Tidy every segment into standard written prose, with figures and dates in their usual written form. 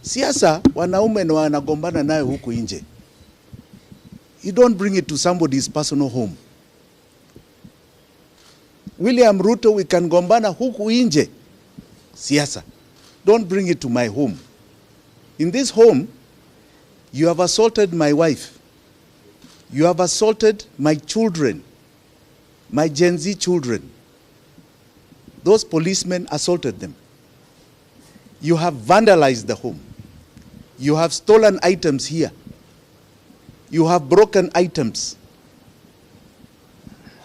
Siasa wanaume na wanagombana nayo huku nje. You don't bring it to somebody's personal home. William Ruto, we can gombana huku nje. Siasa. Don't bring it to my home. In this home, you have assaulted my wife. You have assaulted my children, my Gen Z children. Those policemen assaulted them. You have vandalized the home. You have stolen items here. You have broken items.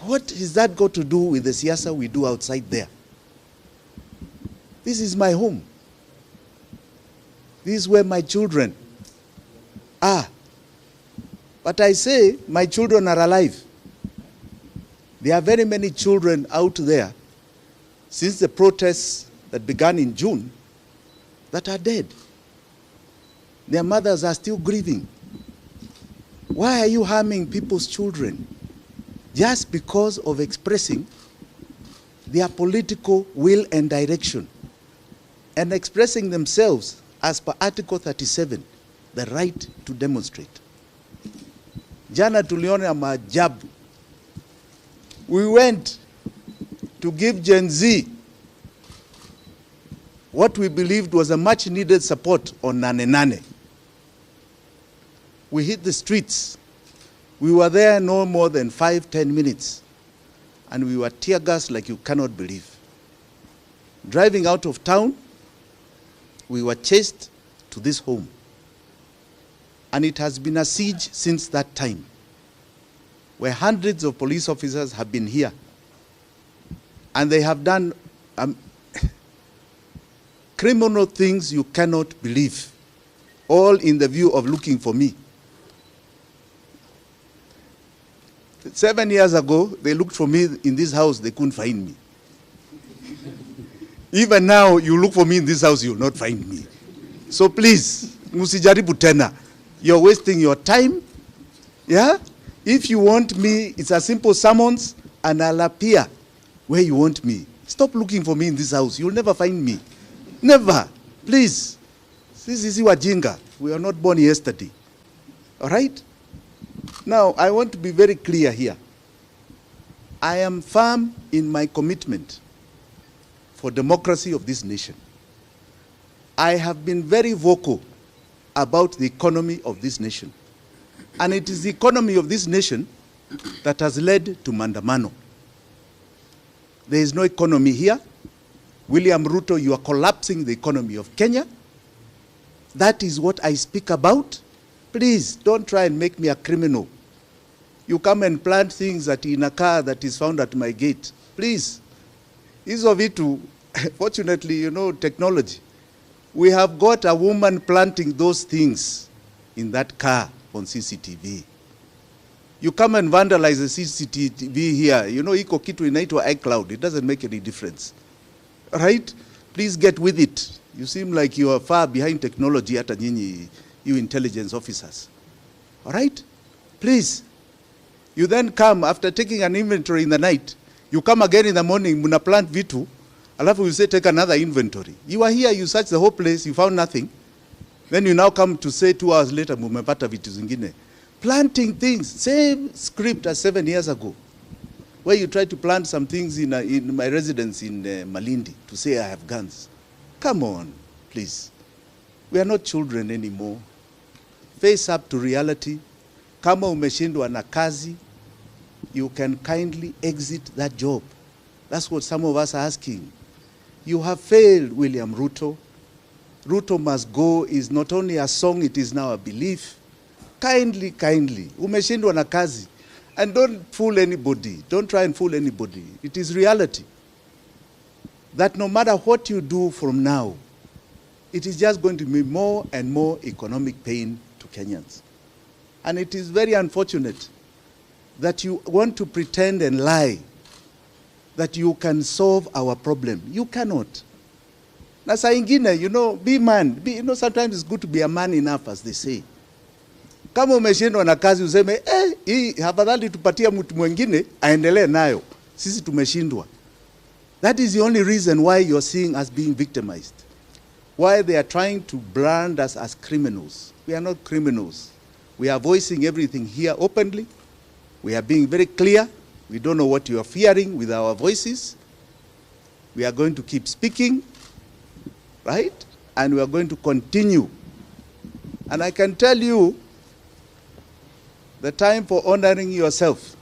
What has that got to do with the siasa we do outside there? This is my home. This is where my children are. But I say my children are alive. There are very many children out there since the protests that began in June that are dead. Their mothers are still grieving. Why are you harming people's children? Just because of expressing their political will and direction and expressing themselves as per Article 37, the right to demonstrate. Jana tuliona maajabu. We went to give Gen Z what we believed was a much needed support on Nane Nane. We hit the streets. We were there no more than 5-10 minutes. And we were tear gassed like you cannot believe. Driving out of town, we were chased to this home. And it has been a siege since that time, where hundreds of police officers have been here. And they have done criminal things you cannot believe, all in the view of looking for me. 7 years ago, they looked for me in this house, they couldn't find me. Even now, you look for me in this house, you'll not find me. So please, musijaribu tena. You're wasting your time. Yeah? If you want me, it's a simple summons and I'll appear where you want me. Stop looking for me in this house. You'll never find me. Never. Please. This is Wajige. We are not born yesterday. All right? Now, I want to be very clear here. I am firm in my commitment for democracy of this nation. I have been very vocal about the economy of this nation. And it is the economy of this nation that has led to Mandamano. There is no economy here. William Ruto, you are collapsing the economy of Kenya. That is what I speak about. Please, don't try and make me a criminal. You come and plant things in a car that is found at my gate. Please. Fortunately, you know, technology. We have got a woman planting those things in that car on CCTV. You come and vandalize the CCTV here. You know, iko kitu inaitwa iCloud. It doesn't make any difference. Right? Please get with it. You seem like you are far behind technology hata nyinyi, you intelligence officers. All right? Please. You then come after taking an inventory in the night. You come again in the morning, muna plant vitu. Alafu you say take another inventory. You are here, you search the whole place, you found nothing. Then you now come to say 2 hours later, mumepata vitu zingine. Planting things, same script as 7 years ago, where you tried to plant some things in my residence in Malindi to say I have guns. Come on, please. We are not children anymore. Face up to reality. Kama umeshindwa na kazi, you can kindly exit that job. That's what some of us are asking. You have failed, William Ruto. Ruto must go is not only a song, it is now a belief. Kindly, kindly. Umeshindwa na kazi. And don't fool anybody. Don't try and fool anybody. It is reality. That no matter what you do from now, it is just going to be more and more economic pain to Kenyans. And it is very unfortunate that you want to pretend and lie that you can solve our problem. You cannot. Na saa ingine, you know, be man. Sometimes it's good to be a man enough, as they say. Kama umeshindwa na kazi useme, hii hafadhali tupatia mtu mwingine aendelee nayo. Sisi tumeshindwa. That is the only reason why you're seeing us being victimized. why they are trying to brand us as criminals. We are not criminals. We are voicing everything here openly. We are being very clear. We don't know what you are fearing with our voices. We are going to keep speaking, right? And we are going to continue. And I can tell you, the time for honoring yourself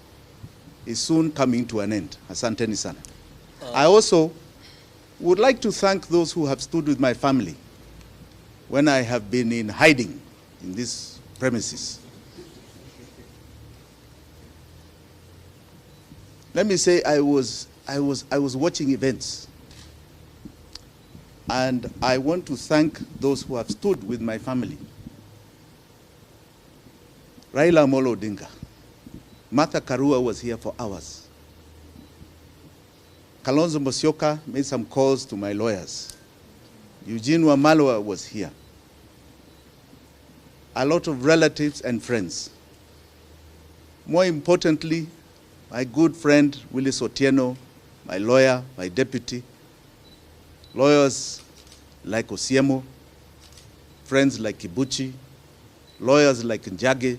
is soon coming to an end. Asanteni sana. I also would like to thank those who have stood with my family when I have been in hiding in these premises. Let me say I was watching events, and I want to thank those who have stood with my family. Raila Amolo Odinga, Martha Karua was here for hours. Kalonzo Musyoka made some calls to my lawyers. Eugene Wamalwa was here. A lot of relatives and friends. More importantly, my good friend Willis Otieno, my lawyer, my deputy, lawyers like Osiemo, friends like Kibuchi, lawyers like Njage.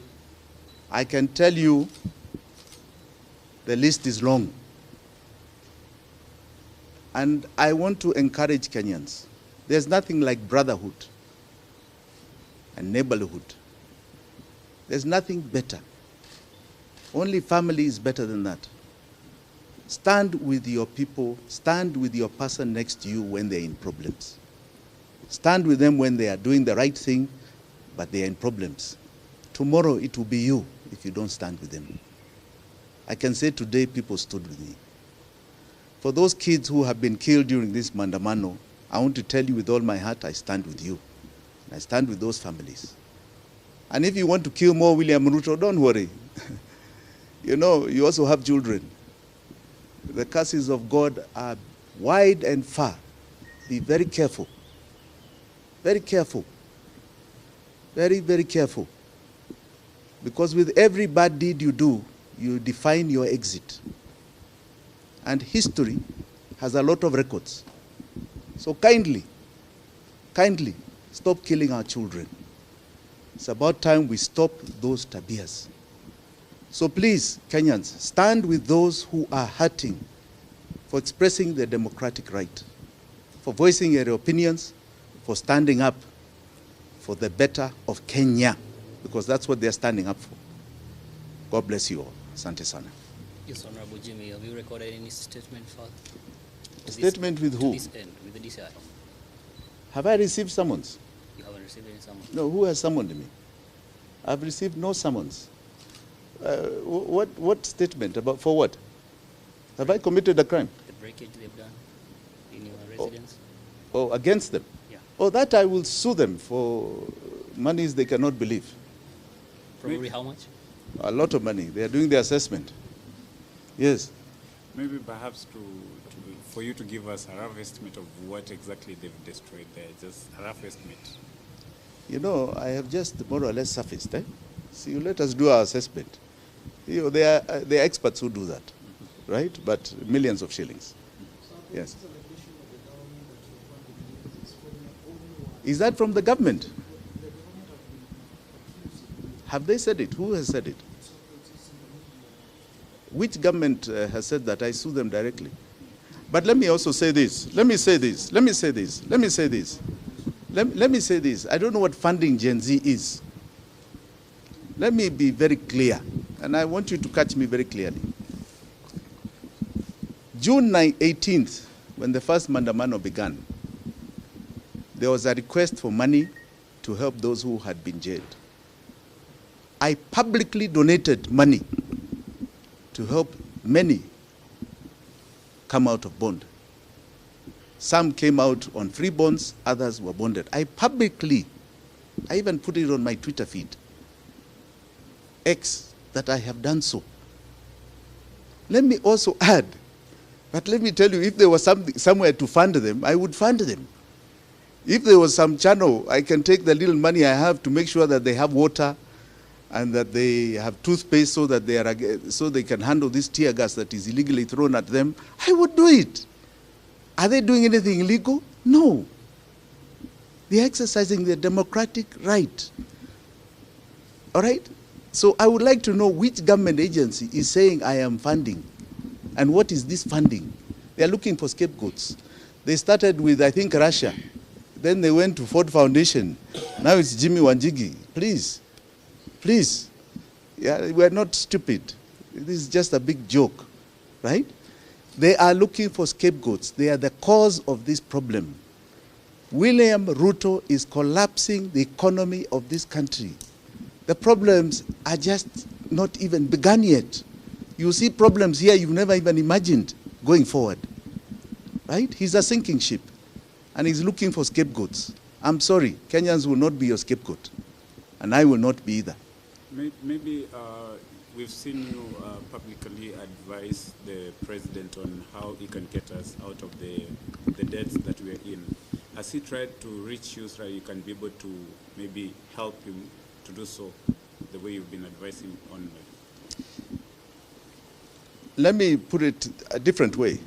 I can tell you the list is long. And I want to encourage Kenyans. There's nothing like brotherhood and neighborhood. There's nothing better. Only family is better than that. Stand with your people, stand with your person next to you when they're in problems. Stand with them when they are doing the right thing, but they are in problems. Tomorrow it will be you if you don't stand with them. I can say today people stood with me. For those kids who have been killed during this Mandamano, I want to tell you with all my heart, I stand with you. I stand with those families. And if you want to kill more William Ruto, don't worry. You know, you also have children. The curses of God are wide and far. Be very careful. Very careful. Very, very careful. Because with every bad deed you do, you define your exit. And history has a lot of records. So kindly, stop killing our children. It's about time we stop those tabias. So please, Kenyans, stand with those who are hurting for expressing their democratic right, for voicing their opinions, for standing up for the better of Kenya, because that's what they're standing up for. God bless you all. Asante sana. Yes, Honorable Jimmy, have you recorded any statement for A statement with who? To this end, with the DCI? Have I received summons? You haven't received any summons? No, who has summoned me? I've received no summons. What statement? About for what? Have I committed a crime? The breakage they've done in your residence? Oh, against them? Yeah. Oh, that I will sue them for monies they cannot believe. Probably how much? A lot of money. They are doing the assessment. Yes. Maybe perhaps for you to give us a rough estimate of what exactly they've destroyed there, just a rough estimate. You know, I have just more or less surfaced. See, let us do our assessment. You know, they are experts who do that, right? But millions of shillings. Yes. Is that from the government? Have they said it? Who has said it? Which government has said that? I sue them directly. But let me also say this. Let me say this. Let me say this. Let me say this. Let me say this. I don't know what funding Gen Z is. Let me be very clear, and I want you to catch me very clearly. June 18th, when the first Mandamano began, there was a request for money to help those who had been jailed. I publicly donated money to help many come out of bond. Some came out on free bonds, others were bonded. I even put it on my Twitter feed, X, that I have done so. Let me also add, but let me tell you, if there was somewhere to fund them, I would fund them. If there was some channel, I can take the little money I have to make sure that they have water and that they have toothpaste so that they can handle this tear gas that is illegally thrown at them. I would do it. Are they doing anything illegal? No. They are exercising their democratic right. All right? So I would like to know which government agency is saying I am funding, and what is this funding? They are looking for scapegoats. They started with, I think, Russia. Then they went to Ford Foundation. Now it's Jimmy Wajige. Please, please. Yeah, we're not stupid. This is just a big joke, right? They are looking for scapegoats. They are the cause of this problem. William Ruto is collapsing the economy of this country. The problems are just not even begun yet. You see problems here you've never even imagined going forward, right? He's a sinking ship, and he's looking for scapegoats. I'm sorry, Kenyans will not be your scapegoat, and I will not be either. Maybe we've seen you publicly advise the president on how he can get us out of the debts that we're in. Has he tried to reach you so that you can be able to maybe help him to do so the way you've been advising on? Let me put it a different way.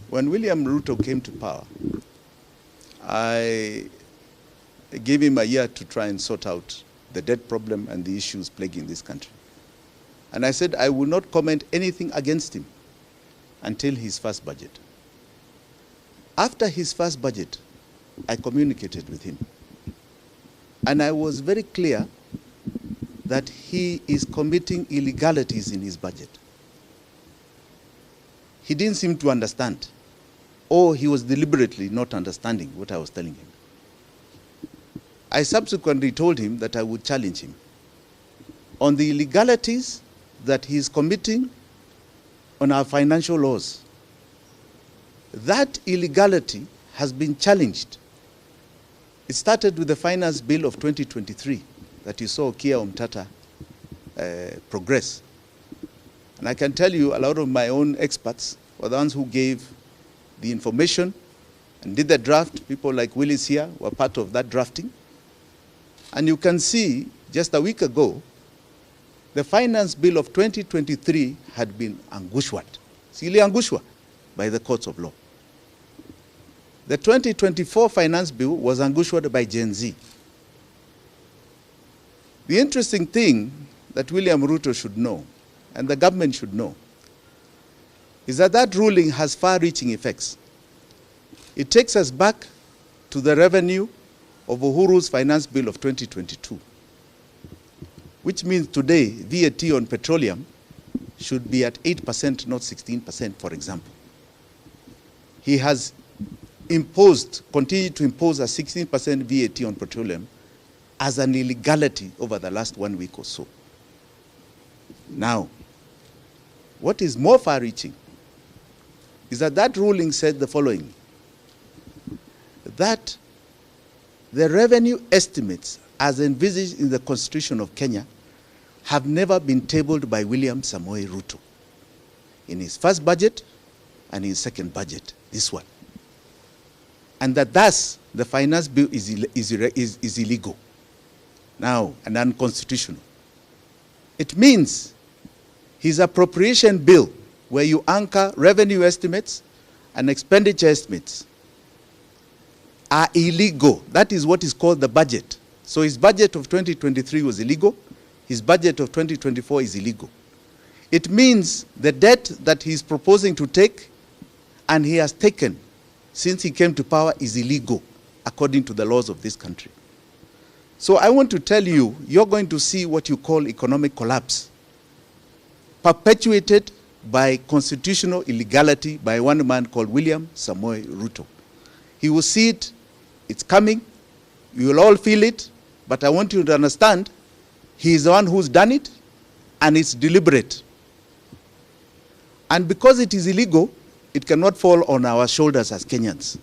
When William Ruto came to power, I gave him a year to try and sort out the debt problem and the issues plaguing this country. And I said I will not comment anything against him until his first budget. After his first budget, I communicated with him. And I was very clear that he is committing illegalities in his budget. He didn't seem to understand, or he was deliberately not understanding what I was telling him. I subsequently told him that I would challenge him on the illegalities that he is committing on our financial laws. That illegality has been challenged. It started with the finance bill of 2023 that you saw Kia Omtata progress. And I can tell you a lot of my own experts were the ones who gave the information and did the draft. People like Willis here were part of that drafting. And you can see, just a week ago, the finance bill of 2023 had been angushwat, sili angushwa, by the courts of law. The 2024 finance bill was angushwat by Genz. The interesting thing that William Ruto should know, and the government should know, is that that ruling has far-reaching effects. It takes us back to the revenue of Uhuru's finance bill of 2022, which means today VAT on petroleum should be at 8%, not 16%, for example. He has continued to impose a 16% VAT on petroleum as an illegality over the last 1 week or so. Now, what is more far-reaching is that that ruling said the following, that the revenue estimates as envisaged in the Constitution of Kenya have never been tabled by William Samoei Ruto in his first budget and his second budget, this one. And that thus the finance bill is illegal now and unconstitutional. It means his appropriation bill, where you anchor revenue estimates and expenditure estimates, are illegal. That is what is called the budget. So his budget of 2023 was illegal. His budget of 2024 is illegal. It means the debt that he's proposing to take, and he has taken since he came to power, is illegal according to the laws of this country. So I want to tell you, you're going to see what you call economic collapse, perpetuated by constitutional illegality by one man called William Samoei Ruto. He will see it, it's coming, you will all feel it, but I want you to understand, he is the one who's done it, and it's deliberate. And because it is illegal, it cannot fall on our shoulders as Kenyans.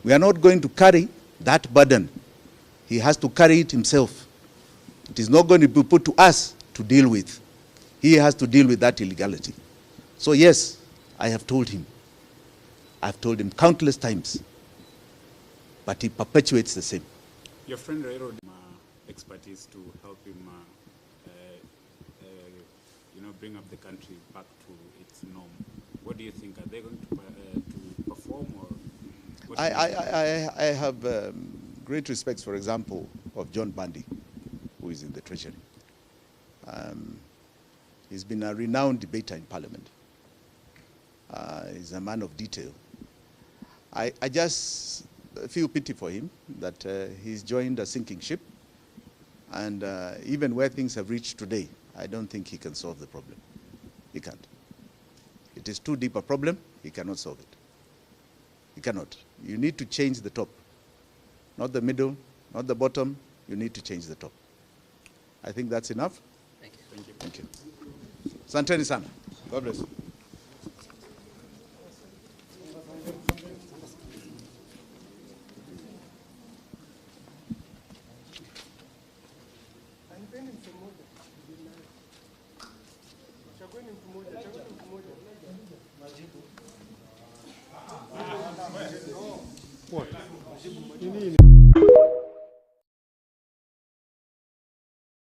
We are not going to carry that burden. He has to carry it himself. It is not going to be put to us to deal with. He has to deal with that illegality. So yes, I have told him. I've told him countless times. But he perpetuates the same. Your friend Rairo expertise to help him bring up the country back to its norm. What do you think? Are they going to perform or? I have great respect, for example, of John Bundy, who is in the Treasury. He's been a renowned debater in Parliament. He's a man of detail. I just feel pity for him that he's joined a sinking ship, and even where things have reached today, I don't think he can solve the problem. He can't. It is too deep a problem. He cannot solve it. He cannot. You need to change the top, not the middle, not the bottom. You need to change the top. I think that's enough. Thank you. Thank you. Thank you. Asanteni sana. God bless you.